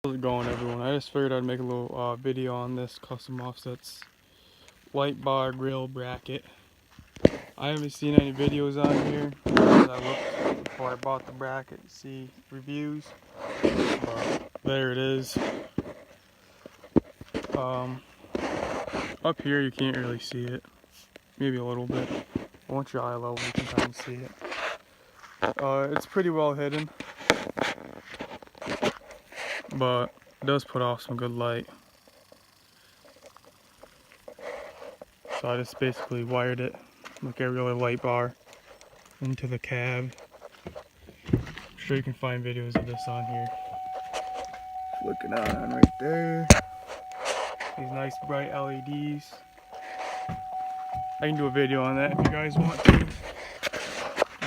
How's it going, everyone? I just figured I'd make a little video on this Custom Offsets light bar grill bracket. I haven't seen any videos on here as I looked before I bought the bracket to see reviews, but there it is. Up here you can't really see it, maybe a little bit. Once you're eye level you can kind of see it. It's pretty well hidden, but it does put off some good light. So I just basically wired it like every other light bar into the cab. I'm sure you can find videos of this on here. Flicking on right there. These nice bright LEDs. I can do a video on that if you guys want to.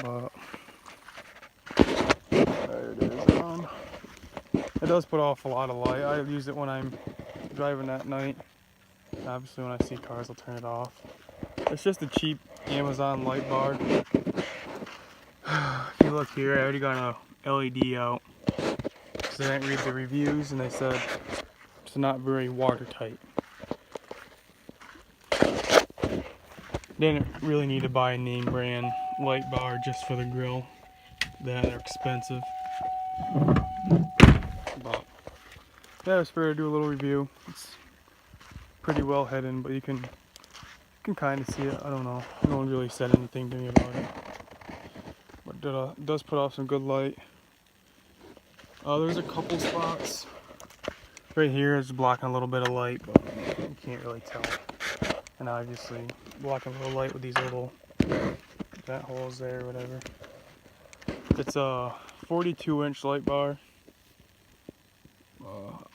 But there it is. It does put off a lot of light. I use it when I'm driving at night. Obviously when I see cars I'll turn it off. It's just a cheap Amazon light bar. If you look here, I already got a LED out. So I didn't read the reviews and they said it's not very watertight. Didn't really need to buy a name brand light bar just for the grill. They're expensive. But yeah, I was figured to do a little review. It's pretty well hidden, but you can kind of see it. I don't know. No one really said anything to me about it. But it does put off some good light. There's a couple spots. Right here is blocking a little bit of light, but you can't really tell. And obviously blocking a little light with these little vent holes there or whatever. It's a 42-inch light bar.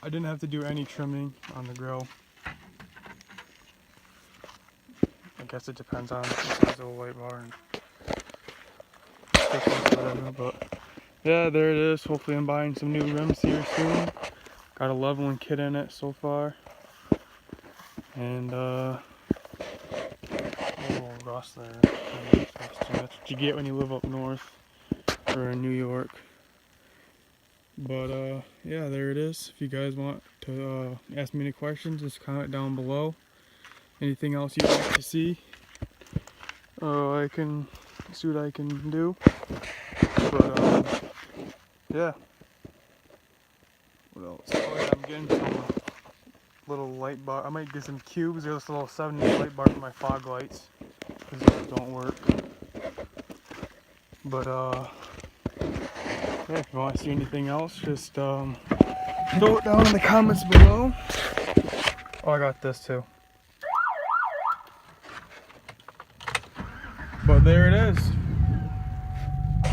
I didn't have to do any trimming on the grill. I guess it depends on the size of the light bar and thickness or whatever, but yeah, there it is. Hopefully I'm buying some new rims here soon. Got a leveling kit in it so far. And oh, rust there. That's what you get when you live up north or in New York. But yeah, there it is. If you guys want to ask me any questions, just comment down below. Anything else you'd like to see, I can see what I can do. But yeah. What else? Oh yeah, I'm getting some little light bar. I might get some cubes. There's a little 7-inch light bar for my fog lights, because those don't work. But yeah, if you want to see anything else, just throw it down in the comments below. Oh, I got this too. But there it is.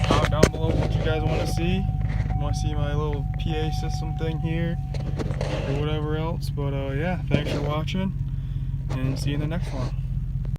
Comment down below what you guys want to see. Want to see my little PA system thing here or whatever else. But yeah, thanks for watching and see you in the next one.